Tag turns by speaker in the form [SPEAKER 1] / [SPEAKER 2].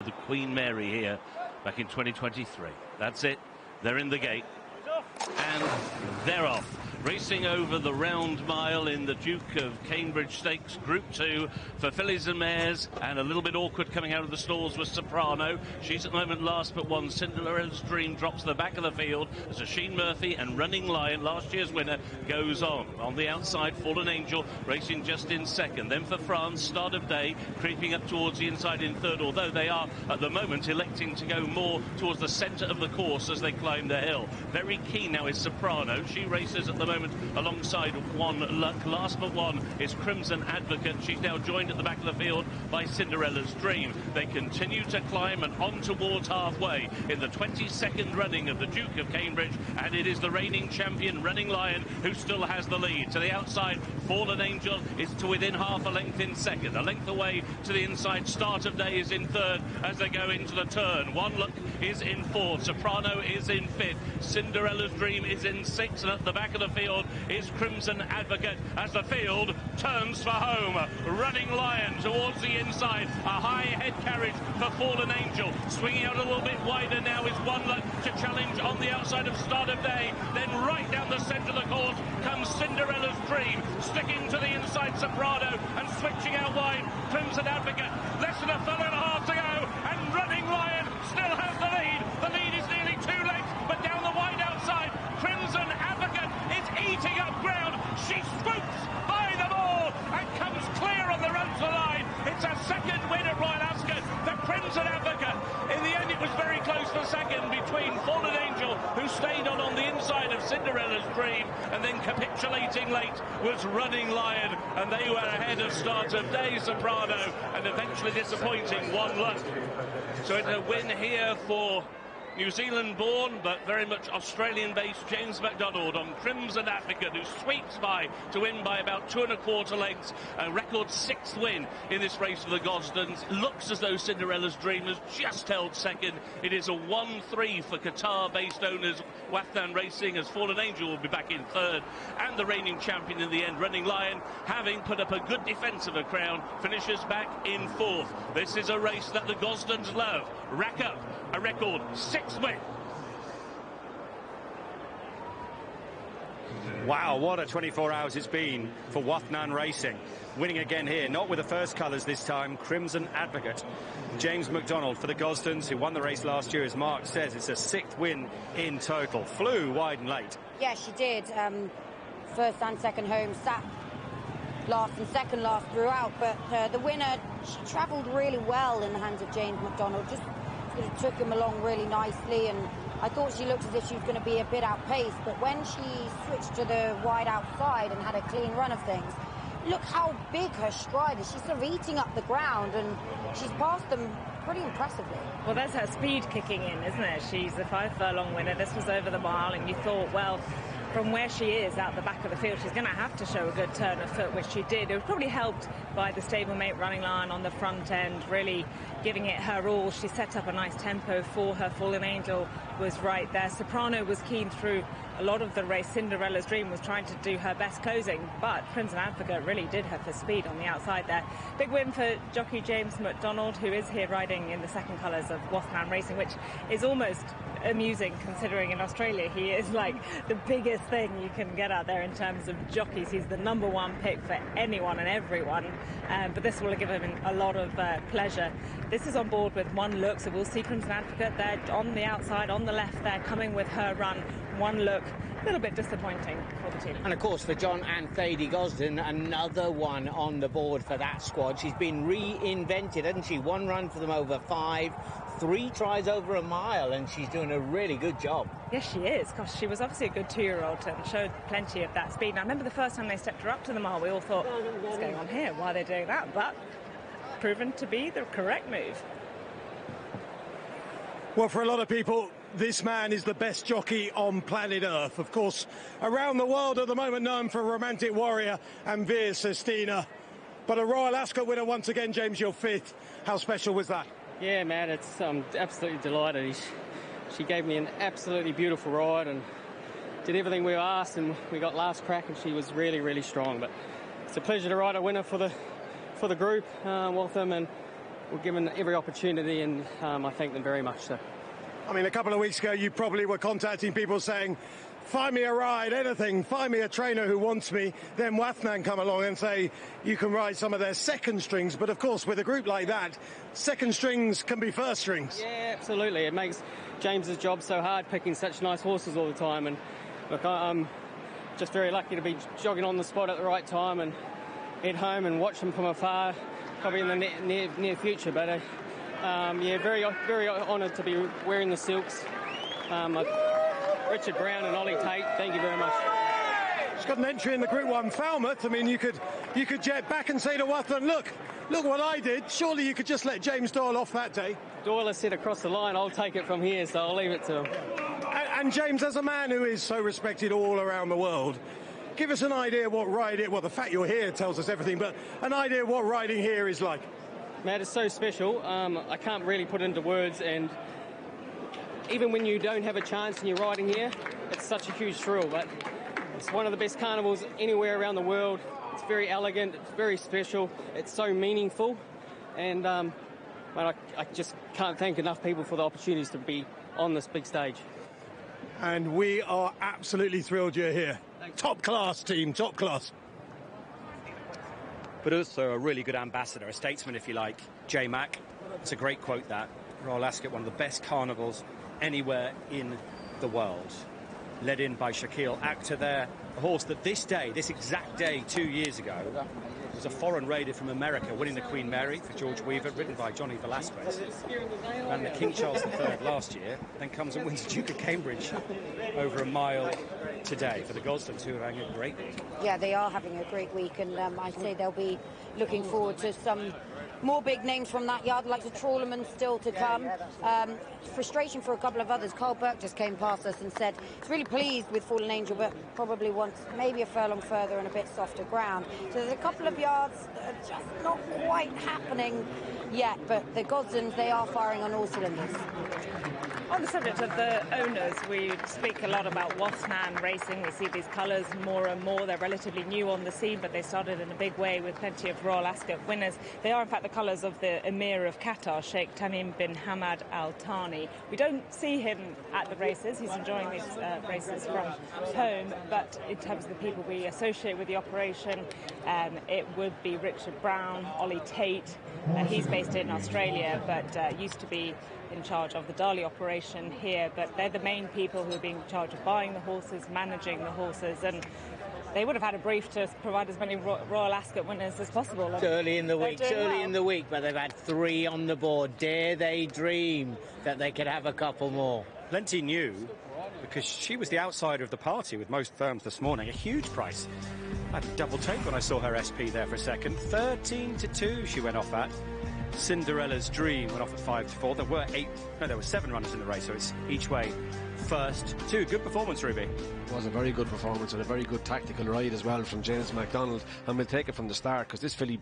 [SPEAKER 1] the Queen Mary here back in 2023. That's it. They're in the gate. And they're off. Racing over the round mile in the Duke of Cambridge Stakes, Group 2 for fillies and mares, and a little bit awkward coming out of the stalls was Soprano. She's at the moment last but one. Cinderella's Dream drops to the back of the field as Oisin Murphy and Running Lion, last year's winner, goes on. On the outside, Fallen Angel racing just in second. Then for France, Start of Day creeping up towards the inside in third, although they are at the moment electing to go more towards the centre of the course as they climb the hill. Very keen now is Soprano. She races at the moment alongside One Luck. Last but one is Crimson Advocate. She's now joined at the back of the field by Cinderella's Dream. They continue to climb and on towards halfway in the 22nd running of the Duke of Cambridge, and it is the reigning champion Running Lion who still has the lead. To the outside, Fallen Angel is to within half a length in second. A length away to the inside, Start of Day is in third as they go into the turn. One Look is in fourth. Soprano is in fifth. Cinderella's Dream is in sixth, and at the back of the field is Crimson Advocate as the field turns for home. Running Lion towards the inside. A high head carriage for Fallen Angel. Swinging out a little bit wider now is One Luck to challenge on the outside of Start of Day. Then right down the centre of the course comes Cinderella's Dream, sticking to the inside Soprano and switching out wide. Crimson Advocate, less than a furlong and a half to go, and Running Lion still has the lead. The lead is nearly 2 lengths, but down the wide outside, Crimson Advocate is eating up ground. She swoops by them all and comes clear on the run to the line. It's a second win at Royal Ascot. The Crimson Advocate. In the end, it was very close for second between Fallen Angel, who stayed on the inside of Cinderella's Dream, and then capitulating late was Running Lion, and they were ahead of Start of Day, Soprano, and eventually disappointing One Luck. So it's a win here for New Zealand-born, but very much Australian-based James McDonald on Crimson Advocate, who sweeps by to win by about 2 1/4 lengths. A record 6th win in this race for the Gosdens. Looks as though Cinderella's Dream has just held second. It is a 1-3 for Qatar-based owners Wafdan Racing, as Fallen Angel will be back in third. And the reigning champion in the end, Running Lion, having put up a good defence of a crown, finishes back in fourth. This is a race that the Gosdens love. Rack up a record 6th win.
[SPEAKER 2] Wow, what a 24 hours it's been for Wafdan Racing. Winning again here, not with the first colours this time, Crimson Advocate. James McDonald for the Gosdens, who won the race last year, as Mark says, it's a 6th win in total. Flew wide and late.
[SPEAKER 3] Yeah, she did. First and second home, sat last and second last throughout, but the winner, she travelled really well in the hands of James McDonald, just sort of took him along really nicely, and I thought she looked as if she was going to be a bit outpaced, but when she switched to the wide outside and had a clean run of things, look how big her stride is. She's sort of eating up the ground, and she's passed them pretty impressively.
[SPEAKER 4] Well, there's her speed kicking in, isn't it? She's a 5 furlong winner. This was over the mile, and you thought, well, from where she is out the back of the field, she's going to have to show a good turn of foot, which she did. It was probably helped by the stablemate Running Lion on the front end, really giving it her all. She set up a nice tempo for her. Fallen Angel was right there. Soprano was keen through a lot of the race. Cinderella's Dream was trying to do her best closing, but Crimson Advocate really did have the speed on the outside there. Big win for jockey James McDonald, who is here riding in the second colours of Wafdan Racing, which is almost amusing considering in Australia he is like the biggest thing you can get out there in terms of jockeys. He's the #1 pick for anyone and everyone, but this will give him a lot of pleasure. This is on board with One Look, so we'll see Crimson Advocate there on the outside, on the left there, coming with her run. One Look, a little bit disappointing for the team.
[SPEAKER 5] And of course for John and Thady Gosden, another one on the board for that squad. She's been reinvented, hasn't she? 1 run for them over 5, 3 tries over a mile, and she's doing a really good job.
[SPEAKER 4] Yes, she is. Gosh, she was obviously a good 2-year-old and showed plenty of that speed. Now, I remember the first time they stepped her up to the mile, we all thought, what's going on here? Why are they doing that? But proven to be the correct move.
[SPEAKER 6] Well, for a lot of people, this man is the best jockey on planet Earth. Of course, around the world at the moment known for Romantic Warrior and Veer Sestina. But a Royal Ascot winner once again, James, your 5th. How special was that?
[SPEAKER 7] Yeah, man, it's absolutely delighted. She gave me an absolutely beautiful ride and did everything we asked, and we got last crack, and she was really, really strong. But it's a pleasure to ride a winner for the group, Waltham, and were given every opportunity, and I thank them very much. So.
[SPEAKER 6] I mean, a couple of weeks ago, you probably were contacting people saying, find me a ride, anything, find me a trainer who wants me. Then Wathnan come along and say you can ride some of their second strings. But of course, with a group like that, second strings can be first strings.
[SPEAKER 7] Yeah, absolutely. It makes James's job so hard picking such nice horses all the time. And look, I'm just very lucky to be jogging on the spot at the right time and head home and watch them from afar, probably in the near future. But yeah, very honoured to be wearing the silks. Richard Brown and Ollie Tate, thank you very much.
[SPEAKER 6] She's got an entry in the Group 1 Falmouth. I mean, you could jet back and say to Wathan, look what I did. Surely you could just let James Doyle off that day.
[SPEAKER 7] Doyle has said across the line, I'll take it from here, so I'll leave it to him.
[SPEAKER 6] And James, as a man who is so respected all around the world, give us an idea what riding, well, the fact you're here tells us everything, but an idea what riding here is like.
[SPEAKER 7] Matt, it's so special. I can't really put into words, and even when you don't have a chance and you're riding here, it's such a huge thrill. But it's one of the best carnivals anywhere around the world. It's very elegant, it's very special, it's so meaningful, and I just can't thank enough people for the opportunities to be on this big stage.
[SPEAKER 6] And we are absolutely thrilled you're here. Thanks. Top class team, top class.
[SPEAKER 2] But also a really good ambassador, a statesman if you like, J Mac. It's a great quote, that. Royal Ascot, one of the best carnivals anywhere in the world. Led in by Shaquille Akhtar there, a horse that this exact day 2 years ago, was a foreign raider from America winning the Queen Mary for George Weaver, ridden by Johnny Velasquez. Ran the King Charles III last year, then comes and wins Duke of Cambridge over a mile today for the Gosdens, who are having a great week.
[SPEAKER 3] Yeah, they are having a great week, and I say they'll be looking forward to some more big names from that yard, like the Trawlerman still to come. Frustration for a couple of others. Carl Burke just came past us and said he's really pleased with Fallen Angel, but probably wants maybe a furlong further and a bit softer ground. So there's a couple of yards that are just not quite happening yet, but the Gosdens, they are firing on all cylinders.
[SPEAKER 4] On the subject of the owners, we speak a lot about Wathnan racing. We see these colours more and more. They're relatively new on the scene, but they started in a big way with plenty of Royal Ascot winners. They are, in fact, the colours of the Emir of Qatar, Sheikh Tamim bin Hamad Al Thani. We don't see him at the races. He's enjoying these races from home, but in terms of the people we associate with the operation, it would be Richard Brown, Ollie Tate. He's based in Australia, but used to be in charge of the Dali operation here, but they're the main people who are being in charge of buying the horses, managing the horses, and they would have had a brief to provide as many Royal Ascot winners as possible.
[SPEAKER 5] It's early in the week, but they've had 3 on the board. Dare they dream that they could have a couple more?
[SPEAKER 2] Plenty new, because she was the outsider of the party with most firms this morning. A huge price. I had a double take when I saw her SP there for a second. 13-2 she went off at. Cinderella's Dream went off at 5-4. There were 7 runners in the race, so it's each way first 2. Good performance, Ruby.
[SPEAKER 8] It was a very good performance and a very good tactical ride as well from James McDonald, and we'll take it from the start because this filly